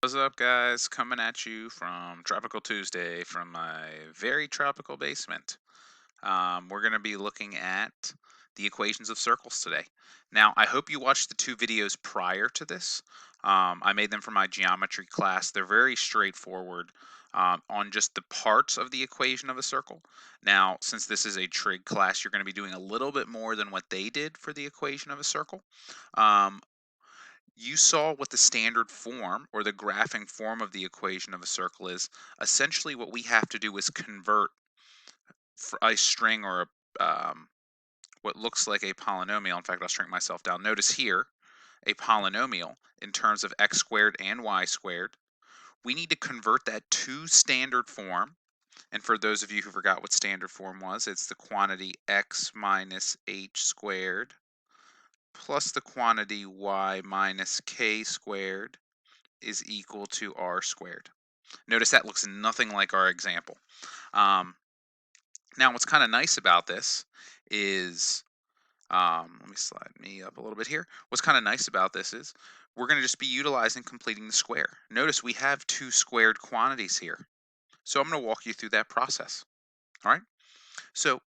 What's up, guys? Coming at you from Tropical Tuesday from my very tropical basement. We're going to be looking at the equations of circles today. Now, I hope you watched the two videos prior to this. I made them for my geometry class. They're very straightforward on just the parts of the equation of a circle. Now, since this is a trig class, you're going to be doing a little bit more than what they did for the equation of a circle. Um, you saw what the standard form or the graphing form of the equation of a circle is. Essentially, what we have to do is convert a string or what looks like a polynomial. In fact, I'll shrink myself down. Notice here, a polynomial in terms of x squared and y squared. We need to convert that to standard form. And for those of you who forgot what standard form was, it's the quantity x minus h squared plus the quantity y minus k squared is equal to r squared. Notice that looks nothing like our example. Um, Now, what's kind of nice about this is, let me slide me up a little bit here. What's kind of nice about this is we're going to just be utilizing completing the square. Notice we have two squared quantities here. So I'm going to walk you through that process. All right. So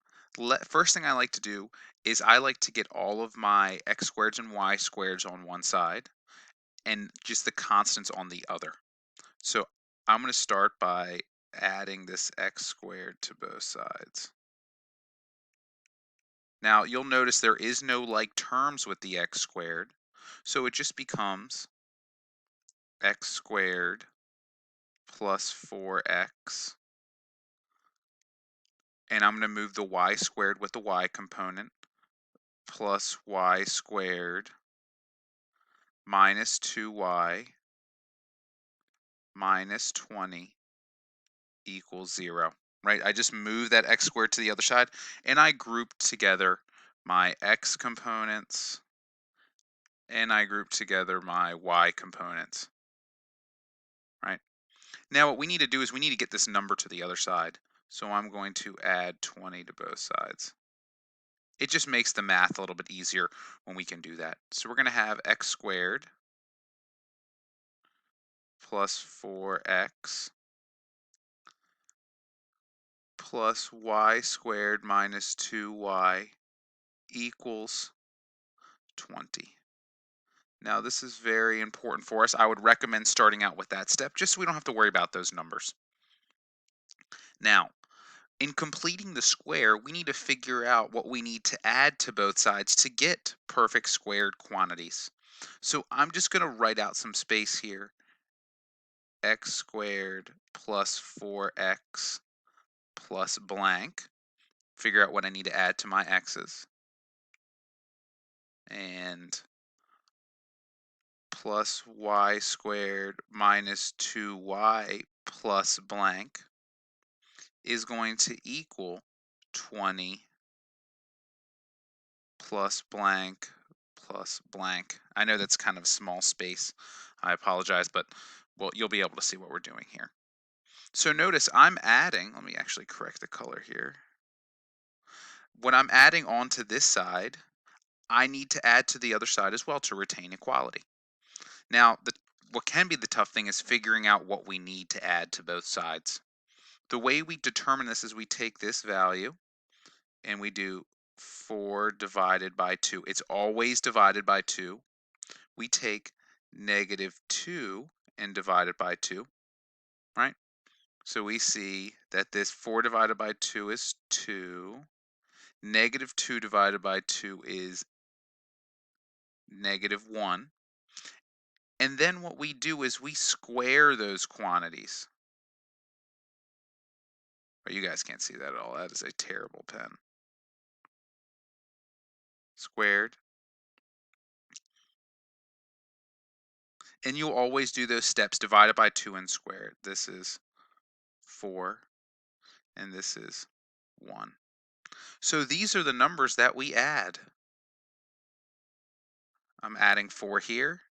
first thing I like to do is I like to get all of my x squareds and y squareds on one side and just the constants on the other. So I'm going to start by adding this x squared to both sides. Now you'll notice there is no like terms with the x squared, so it just becomes x squared plus 4x, and I'm going to move the y squared with the y component, plus y squared minus 2y minus 20 equals 0. Right? I just move that x squared to the other side, and I group together my x components, and I group together my y components. Right? Now what we need to do is we need to get this number to the other side. So I'm going to add 20 to both sides. It just makes the math a little bit easier when we can do that. So we're going to have x squared plus 4x plus y squared minus 2y equals 20. Now this is very important for us. I would recommend starting out with that step just so we don't have to worry about those numbers. Now, in completing the square, we need to figure out what we need to add to both sides to get perfect squared quantities. So I'm just going to write out some space here. X squared plus 4x plus blank. Figure out what I need to add to my x's. And plus y squared minus 2y plus blank is going to equal 20 plus blank plus blank. I know that's kind of a small space. I apologize, but well, you'll be able to see what we're doing here. So notice I'm adding, let me actually correct the color here. When I'm adding onto this side, I need to add to the other side as well to retain equality. Now, what can be the tough thing is figuring out what we need to add to both sides. The way we determine this is we take this value and we do 4 divided by 2. It's always divided by 2. We take negative 2 and divide it by 2, right? So we see that this 4 divided by 2 is 2. Negative 2 divided by 2 is negative 1. And then what we do is we square those quantities. Oh, you guys can't see that at all. That is a terrible pen. Squared. And you'll always do those steps divided by 2 and squared. This is 4 and this is 1. So these are the numbers that we add. I'm adding 4 here.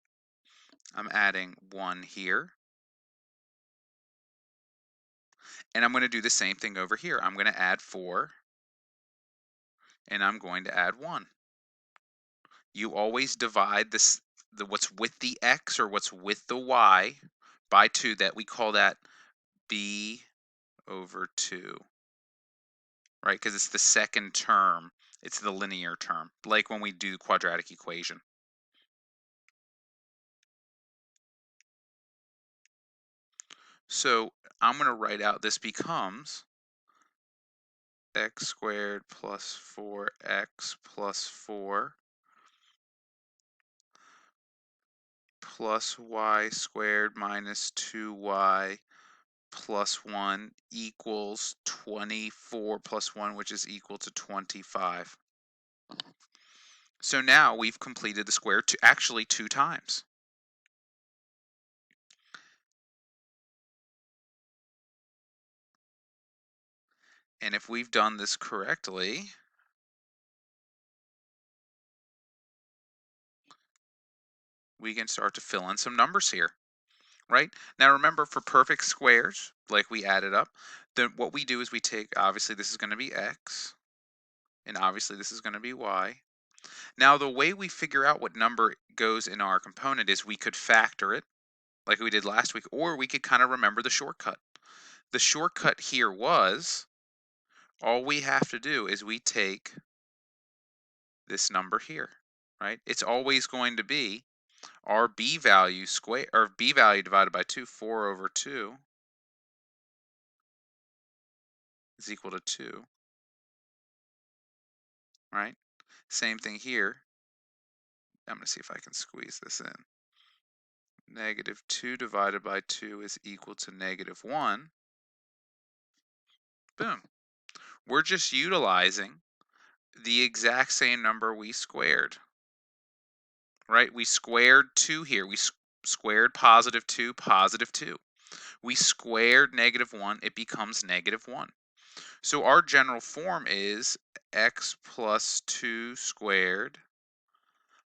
I'm adding 1 here. And I'm going to do the same thing over here. I'm going to add 4 and I'm going to add 1. You always divide what's with the x or what's with the y by 2, that we call that b over 2, right? Because it's the second term. It's the linear term, like when we do quadratic equation. So I'm going to write out this becomes x squared plus 4x plus 4 plus y squared minus 2y plus 1 equals 24 plus 1, which is equal to 25. So now we've completed the square actually 2 times. And if we've done this correctly, we can start to fill in some numbers here, right? Now remember, for perfect squares, like we added up, then what we do is we take, obviously this is going to be x, and obviously this is going to be y. Now the way we figure out what number goes in our component is we could factor it, like we did last week, or we could kind of remember the shortcut. The shortcut here was, all we have to do is we take this number here, right? It's always going to be our b value square, or b value divided by 2, 4 over 2 is equal to 2, right? Same thing here. I'm going to see if I can squeeze this in. Negative 2 divided by 2 is equal to negative 1. Boom. We're just utilizing the exact same number we squared, right? We squared 2 here. We squared positive 2, positive 2. We squared negative 1, it becomes negative 1. So our general form is x plus 2 squared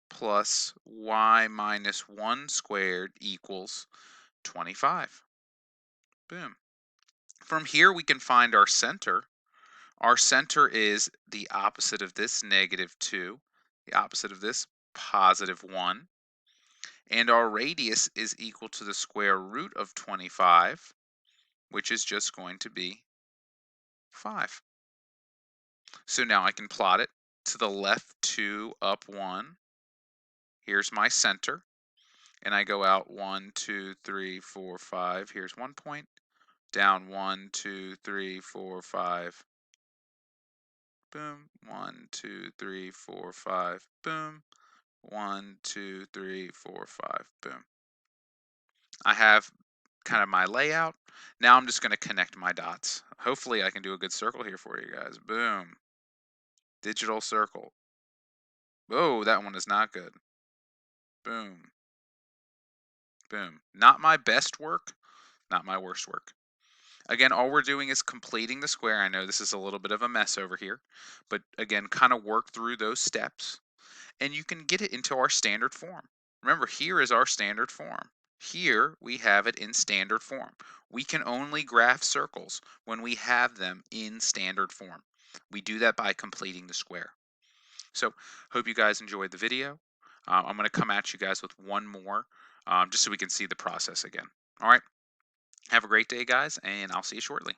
plus y minus 1 squared equals 25. Boom. From here we can find our center. Our center is the opposite of this, negative 2, the opposite of this, positive 1. And our radius is equal to the square root of 25, which is just going to be 5. So now I can plot it. To the left 2, up 1. Here's my center. And I go out 1, 2, 3, 4, 5. Here's 1 point. Down 1, 2, 3, 4, 5. Boom. 1, 2, 3, 4, 5. Boom. 1, 2, 3, 4, 5. Boom. I have kind of my layout. Now I'm just going to connect my dots. Hopefully I can do a good circle here for you guys. Boom. Digital circle. Oh, that one is not good. Boom. Boom. Not my best work, not my worst work. Again, all we're doing is completing the square. I know this is a little bit of a mess over here, but again, kind of work through those steps and you can get it into our standard form. Remember, here is our standard form. Here we have it in standard form. We can only graph circles when we have them in standard form. We do that by completing the square. So hope you guys enjoyed the video. I'm going to come at you guys with one more just so we can see the process again. All right. Have a great day, guys, and I'll see you shortly.